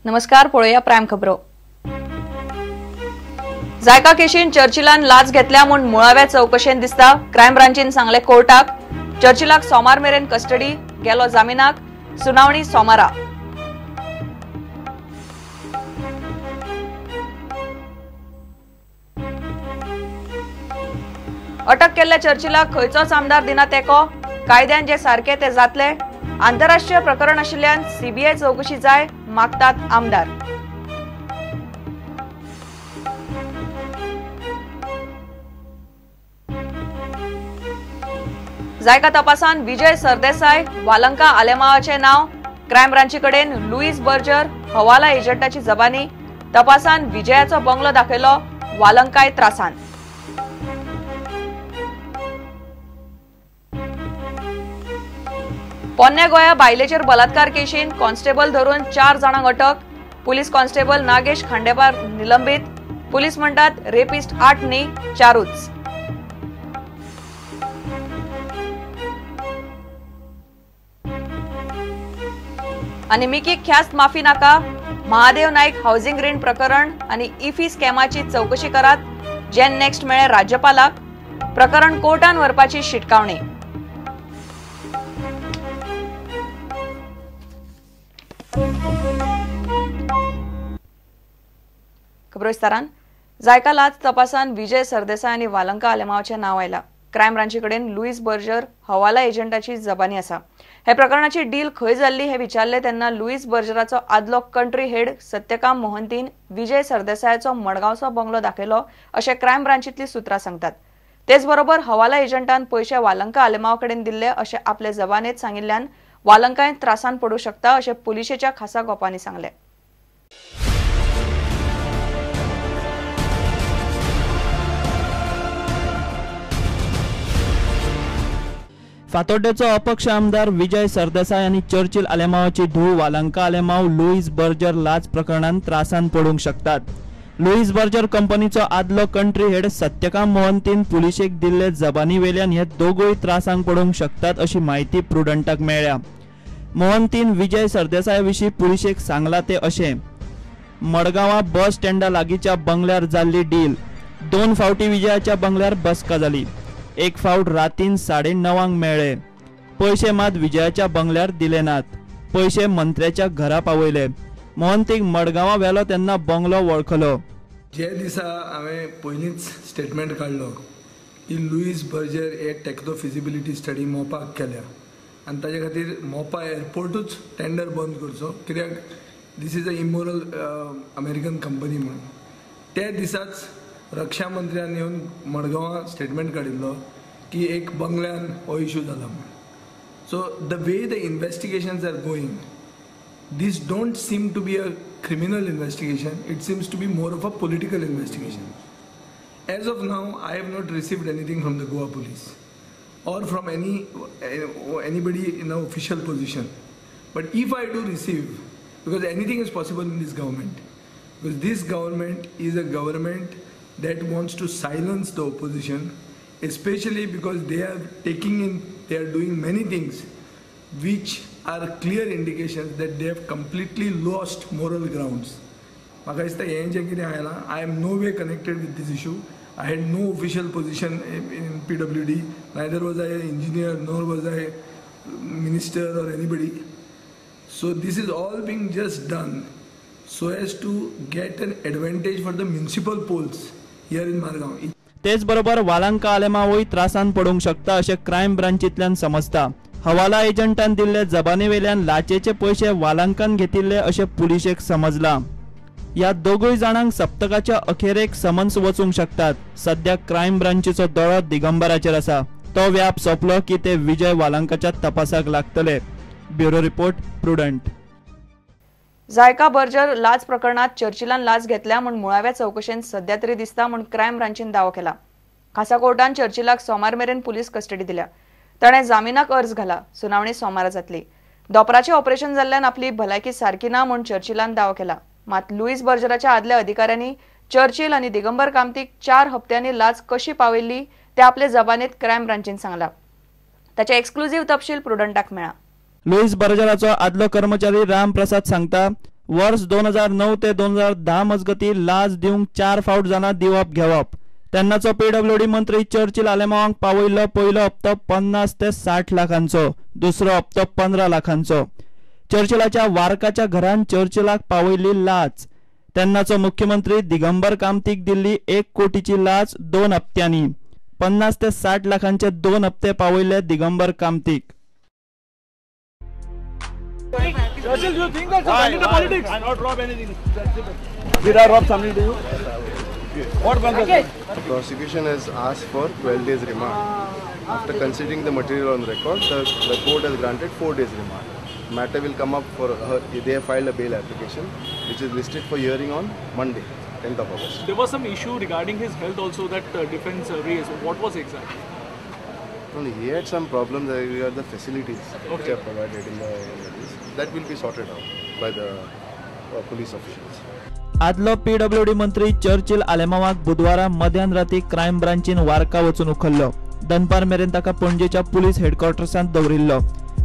नमस्कार, पळोवया प्रायम खबरो। जायका केशीन चर्चिलान लाच घेतल्या म्हूण मुळाव्या चौकशेन दिसता। क्रायम ब्रांचीन सांगले कोर्टाक चर्चिलाक सोमार मेरेन कस्टडी, गेलो जामिनाक, सुनावणी सोमारा। अटक केल्ल्या चर्चिलाक खंयचोच आमदार दिना तेको, कायद्यान जे सारखे ते जातले। आंतरराष्ट्रीय प्रकरण आशिल्ल्यान सीबीआय चौकशी जाय, मागतात आमदार। जायका तपासान विजय सरदेसाय, वालंका आलेमावाचे नाव। क्रायम ब्रांची कडेन लुईस बर्जर, हवाला एजंटाची जबानी। तपासान विजयाचो बंगलो दाखयलो, वालंकाय त्रासान। पोन्ने गोया बायलेचेर बलात्कार केशीन कॉन्स्टेबल धरून 4 जाणांक अटक। पुलीस कॉन्स्टेबल नागेश खांडेपार निलंबित। पुलीस म्हणतात रेपिस्ट 8 न्ही, 4च। आणि मिकीक ख्यास्त माफी नाका। महादेव नाईक हाऊसिंग रीण प्रकरण आणि इफी स्कॅमाची चौकशी करात। जेन नेक्स्ट मेळे राज्यपालाक। प्रकरण कोर्टान व्हरपाची शिटकावणी। खबरो विस्तारान। जायका लाच तपासान विजय सरदेसाय आणि वालंका आलेमावाचे नाव आयला। क्रायम ब्रांची कडेन लुईस बर्जर, हवाला एजंटाची जबानी आसा। हे प्रकरणाची डील खंय जाल्ली हे विचारले तेन्ना लुईस बर्जराचो आदलो कंट्री हेड सत्यकाम मोहंतीन विजय सरदेसायाचो मडगांवचो बंगलो दाखयलो अशें क्रायम ब्रांचीतली सुत्रां सांगतात। तेच बरोबर हवाला एजंटान पैसे वालंका आलेमावा कडेन दिल्ले अशें आपले जबानेत सांगिल्ल्यान वालंकाय त्रासान पडूं शकता अशें पुलिशेच्या खासा गोपांनी सांगले। फातोड्डेचो अपक्ष आमदार विजय सरदेसाय आणि चर्चिल आलेमावाची धूव वालंका आलेमाव लुईस बर्जर लाच प्रकरणात त्रासान पडूंक शकतात। लुईस बर्जर कंपनीचो आदलो कंट्री हेड सत्यकाम मोहंतीन पुलिशेक दिल्ले जबानी वेल्यान हे दोगूय त्रासांक पडूंक शकतात अशी माहिती प्रुडंटाक मेळ्ळ्या। मोहंतीन विजय सरदेसाय विशीं पुलिशेक सांगला ते अशें। मडगांवा बस स्टँडा लागींच्या बंगल्यार जाल्ली डील। 2 फावटी विजयाच्या बंगल्यार बसका जाली। एक फावट रातीन 9:30 मेळ्ळे। पैसे मात विजयाच्या बंगल्यार दिले नात। पैसे मंत्र्याच्या घरा पावयले। मोहंतीक मडगांवा व्हेलो तेन्ना बंगलो वळखलो। जे दिसा हांवें पयलींच स्टेटमेंट काडलो की लुईस बर्जर हे टेक्नो फिजिबिलिटी स्टडी मोपाक केल्या आनी ताजे खातीर मोपा एअरपोर्टूच टेंडर बंद करचो, कित्याक this is a immoral American company म्हणून। त्या दिसाच रक्षा मंत्र्यान येवन मडगांवा स्टेटमेंट काडिल्लो की एक बंगल्यान हो इशू जाला म्हणून। So the way the investigations are going, this don't seem to be a criminal investigation, it seems to be more of a political investigation. As of now, I have not received anything from the Goa police or from anybody in an official position. But if I do receive, because anything is possible in this government, because this government is a government that wants to silence the opposition, especially because they are doing many things which are clear indications that they have completely lost moral grounds. म्हाका दिसता हें जें कितें आयलां, I am no way connected with this issue. I had no official position in PWD. Neither was I an engineer, nor was I minister or anybody. So this is all being just done so as to get an advantage for the municipal polls here in Margaon. तेच बरोबर वालंका आलेमावूय त्रासान पडूंक शकता अशें crime ब्रांचीतल्यान समजता। हवाला एजंटान दिल्ले जबानी वेल्यान लाचेचे पैसे वालंकान घेतिल्ले अशें पुलिशेक समजला। या दोगूय जाणांक सप्तकाच्या अखेरेक समन्स वचूंक शकतात। सध्या क्रायम ब्रांचीचो दोळो दिगंबराचेर आसा। तो व्याप सोंपलो की ते विजय वालंकाच्या तपासाक लागतले। Bureau report, prudent. JICA Berger लाच प्रकरणात चर्चिलान लाच घेतल्या म्हूण मुळाव्या चौकशेन सध्या तरी दिसता म्हूण क्रायम ब्रांचीन दावो केला। खासा कोर्टान चर्चिलाक सोमार मेरेन पुलीस कस्टडी दिल्या। ताणें जामिनाक अर्ज घाला। सुनावणी सोमारा जातली। दोपराचें ऑपरेशन जाल्ल्यान आपली भलायकी सारकी ना म्हूण चर्चिलान दावो केला। मात लुईस बर्जराच्या आदल्या अधिकाऱ्यांनी चर्चिल आणि दिगंबर कामतीक 4 हप्त्यांनी लाच कशी पावयल्ली ते आपले जबानेत क्रायम ब्रांचीन सांगला। ताचे एक्सक्लुझिव्ह तपशील प्रुडंटाक मेळ्ळा। लुईस बर्जराचो आदलो कर्मचारी राम प्रसाद सांगता, वर्ष 2009 ते 2010 मजगती लाच दिवंक 4 फावट जाना दिवप घेवप। तेन्नाचो PWD मंत्री चर्चिल आलेमावांक पावयल्लो पयलो हप्तो 50 ते 60 लाखांचो, दुसरो हप्तो 15 लाखांचो। चर्चिलाच्या वारकाच्या घरान चर्चिलाक पावयल्ली लाच। तेन्नाचो मुख्यमंत्री दिगंबर कामतीक दिल्ली 1 कोटीची लाच 2 हप्त्यांनी। 50 ते 60 लाखांचे 2 हप्ते पावयले Digambar कामतीक। Churchill, do you think that's a into politics? I not rob anything. Did I rob something to you? What consequence? The prosecution has asked for 12 days remand. After considering the material on record, the court has granted 4 days remand. Matter will come up for her. They have filed a bail application, which is listed for hearing on Monday, 10th of August. There was some issue regarding his health also that defense raised. What was exactly? Only he had some problems regarding the facilities which are provided in the that will be sorted out by the police officials. आदलो PWD मंत्री Churchill आलेमावाक बुधवारा मध्यान राती crime ब्रांचीन Varca वचून उखल्लो। दनपार मेरेन ताका पणजेच्या पुलीस हेडक्वार्टर्सांत दवरिल्लो।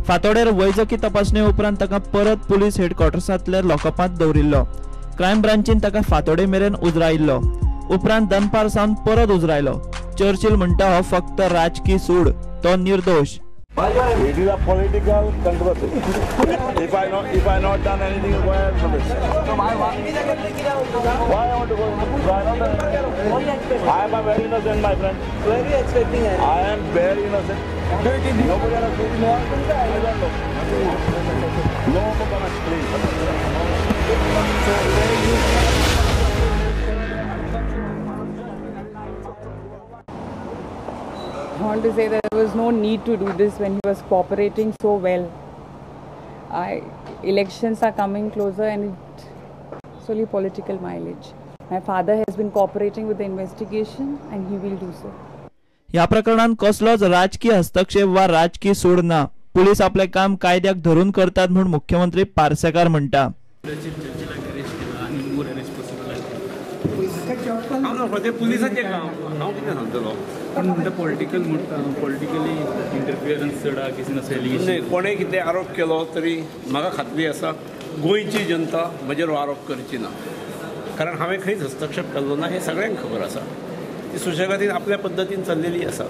फातोडेर वैजकी तपासणी उपरांत ताका परत पुलीस हेडक्वार्टर्सांतल्या लॉकअपांत दवरिल्लो। क्रायम ब्रांचीन ताका फातोडे मेरेन उजरायिल्लो, उपरांत दनपार सावन परत उजरायलो। चर्चिल म्हणटा हो फक्त राजकी सूड, तो निर्दोष। It is a political controversy. If I not done anything, why I have to why I want to go? I am a very innocent, my friend. Where are you expecting? I am very innocent. Nobody has told me. I don't know. No comments, please. I want to say that there was no need to do this when he was cooperating so well. Elections are coming closer and it's solely political mileage. My father has been cooperating with the investigation and he will do so. या प्रकरणात कसलोच राजकीय हस्तक्षेप वा राजकीय सूड ना। Police आपले काम कायद्याक धरून करतात म्हणून मुख्यमंत्री पार्सेकार म्हणटा। पुलिसांचे काम हांव कितें सांगतलो पण पॉलिटिकली इंटरफियरन्स चड केसीन असेल कोणें कितें आरोप केलो तरी म्हाका खात्री आसा गोंयची जनता म्हजेर आरोप करची ना, कारण हांवें खंयच हस्तक्षेप केल्लो ना हें सगळ्यांक खबर आसा। ती सुशेगादीन आपल्या पद्दतीन चल्लेली आसा।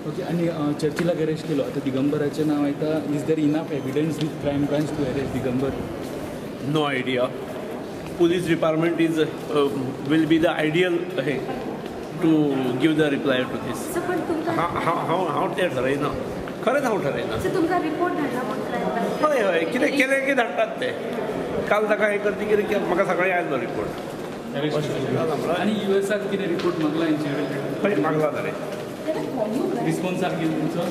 ओके, आनी चर्चिलाक अरेस्ट केलो, आतां दिगंबराचें नांव येता। Is there enough evidence with crime branch to arrest Digambar? No idea. Police department will be the ideal to give the reply to this. How ते ठरयना, खरेंच हांव ठरयना। हय हय, कितें केलें की धाडटात ते। काल ताका हे करती कितें म्हाका सकाळी आयलो रिपोर्ट। आनी USAक कितें रिपोर्ट मागला हेंचे? हय मागला ताणें। रिस्पॉन्स कितें तुमचो?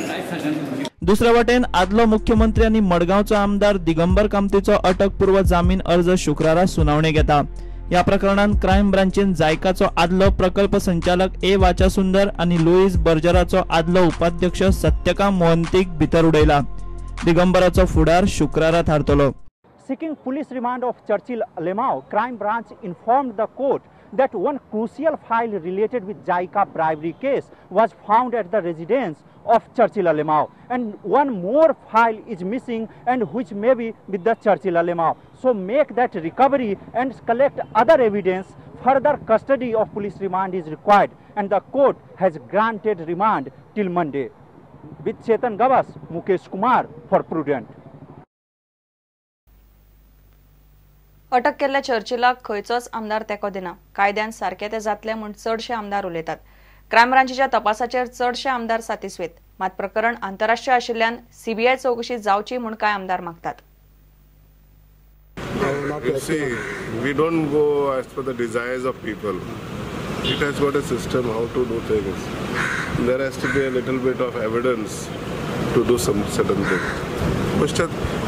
काय सांगात? दुसऱ्या वटेन आदलो मुख्यमंत्री आणि मडगावचो आमदार दिगंबर कामतीचो अटकपूर्व जामीन अर्ज शुक्रारा सुनावणेक येता। या प्रकरणात क्रायम ब्रांचीन जायकाचो आदलो प्रकल्प संचालक ए वाचा सुंदर आणि लुईस बर्जराचो आदलो उपाध्यक्ष सत्यकाम मोहंतीक भितर उडयला। दिगंबराचो फुडार शुक्रारा थारतलो। Seeking police remand of Churchill Alemao, crime branch informed the court that one crucial file related with JICA bribery case was found at the residence of Churchill Alemao, and one more file is missing and which may be with the Churchill Alemao. So make that recovery and collect other evidence. Further custody of police remand is required and the court has granted remand till Monday. With Chetan Gavas, Mukesh Kumar for Prudent. अटक केल्ल्या चर्चिलाक खंयचोच आमदार तेको दिना। कायद्यान सारखे ते जातले म्हूण चडशे आमदार उलयतात। क्रायम ब्रांचीच्या तपासाचेर चडशे आमदार सातिस्वेत, मात प्रकरण आंतरराष्ट्रीय आशिल्ल्यान CBI चौकशी जावची म्हूण कांय आमदार मागतात। We don't go as per the desires of people. It has got a system how to do things. There has to be a little bit of evidence to do some certain thing. Must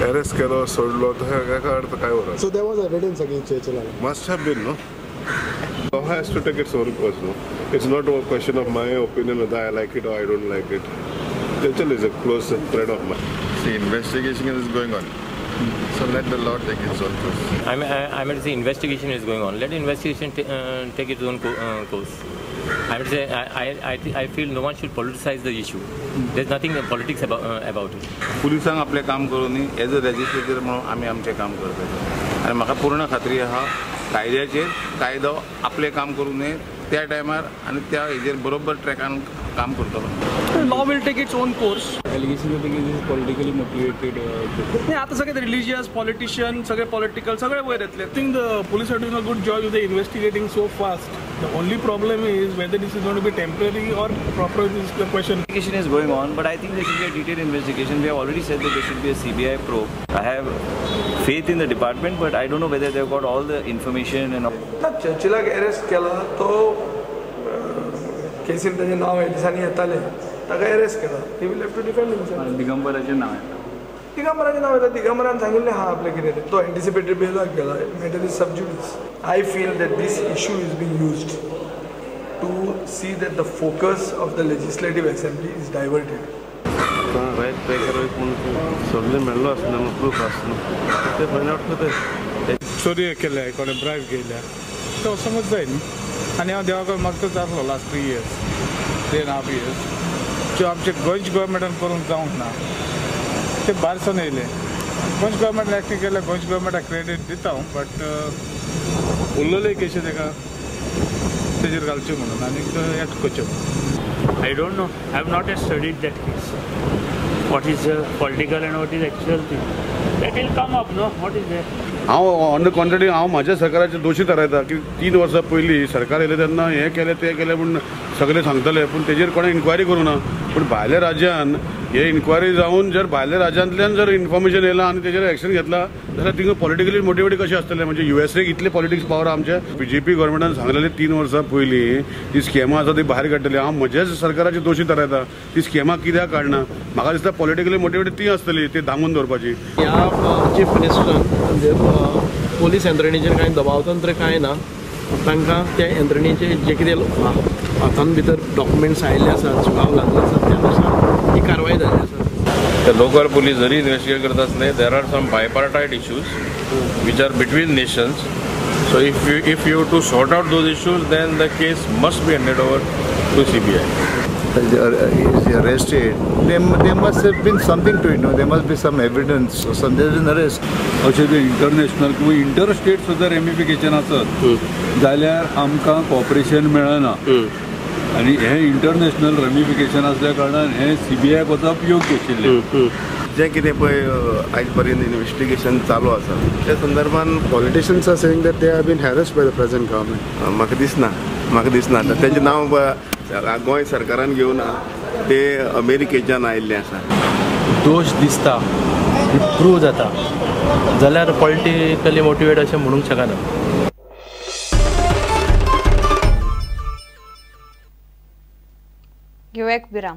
arrest kelo sodlo to ka arth kai hora. So there was evidence against Churchill. Must have been, no? Law has to take its own course, no? It's not a question of my opinion whether I like it or I don't like it. Churchill is a close friend of mine. See, investigation is going on. So let the law take its own course. I mean, the investigation is going on. Let the investigation take its own course. I would say I feel no one should politicize the issue. There's nothing politics about it. पुलिसांक आपले काम करून as a legislator म्हणून आम्ही आमचे काम करतात आणि म्हाका पूर्ण खात्री आहा कायद्याचेर कायदो आपले काम करू नये त्या टायमार आणि त्या हेजेर बरोबर ट्रॅकान काम करतलो. Law will take its own course. Allegation is politically motivated. नाही आता सगळे रिलिजियस पॉलिटिशियन सगळे पॉलिटिकल सगळे वयर येतले. I think the police are doing a good job with the investigating so fast. The only problem is whether this is going to be temporary or proper is the question. Investigation is going on, but I think there should be a detailed investigation. We have already said that there should be a CBI probe. I have faith in the department, but I don't know whether they've got all the information and all. चर्चिला arrest केला तो casein त्याचे नाव दिसांनी येताले ताका arrest केला. He will have to defend himself. दिगंबराचे नाव येता. दिगंबराचे नाव येता. दिगंबरान सांगिल्लें हा आपले कितें तो एंटिसिपेटेड बेलाक गेला. Matter is sub जुडिस. I feel that this issue is being used to see that the focus of the Legislative Assembly is diverted. चोरी केल्या कोणी ब्रायब केल्या तो समज जाय न्ही. आनी हांव देवाक मागताच आसलो लास्ट 3 years 3.5 years ज्यो आमचे गोंयच्या गव्हर्मेंटान करूंक जावंक ना ते भायरसून येयले. गोंयच्या गव्हर्मेंटान एक्टिंग केल्या गोंयच्या गव्हर्मेंटाक क्रेडीट दिता बट उरलेले केशी ताका तेजेर घालचे म्हणून आनीक एक्ट करचे. I don't know. I have not yet studied that case. What is political and what is actual thing? That will come up, no? What is there? हांव ऑन द कॉन्ट्ररी हांव म्हाज्या सरकाराचे दोशी थारायता की 3 वर्सां पयलीं सरकार येयलें तेन्ना हें केलें तें केलें म्हूण सगळें सांगतले पूण तेजेर कोणें इन्क्वायरी करूं ना. पूण भायल्या राज्यान हे इन्क्वायरी जावन जर भायल्या राज्यांतल्यान जर इन्फॉर्मेशन येयलां आनी तेजेर एक्शन घेतला जाल्यार थिंगा पॉलिटिकली मोटिवेटेड कशें आसतलें. म्हणजे युएसएक इतले पॉलिटिक्स पावर आमच्या बीजेपी गव्हर्मेंटान सांगलेलें 3 वर्सां पयलीं ती स्कॅमां आसा ती भायर काडटली. हांव म्हज्याच सरकाराची दोशी थारायता ती स्कॅमां कित्याक काडना. म्हाका दिसता पॉलिटिकली मोटिवेटेड ती आसतली ती धांगून दवरपाची. ह्या चीफ मिनिस्टरान म्हणजे पोलीस यंत्रणेचेर कांय दबाव तंत्र कांय ना. तांकां त्या यंत्रणेचे जे कितें हातान भितर डॉक्युमेंट्स आयिल्ले आसात सुगाव लागले आसात त्या नुसार ही कारवाय जाल्ली आसा. The local police जरी इन्वेस्टिगेट करता आसले there are some bipartite issues which are between nations. So if you to sort out those issues, then the case must be handed over to CBI. Is arrested. There must have been something to it. No, there must be some evidence. So there is an arrest. अशें international किंवा interstate सुद्दां ramification आसत जाल्यार आमकां corporation मेळना. आनी हे international ramification आसल्या कारणान हे CBIक वचप योग्य आशिल्लें. जे कितें पळय आयज पर्यंत इन्व्हेस्टिगेशन चालू आसा त्या संदर्भान politicians are saying that they have been harassed by the present government. म्हाका दिसना तेंचें नांव गोंय सरकारान घेवना ते अमेरिकेच्यान आयिल्ले आसा. दोश दिसता प्रूव जाता जाल्यार पॉलिटिकली मोटिवेट अशें म्हणूंक शकना. घेऊया एक विराम.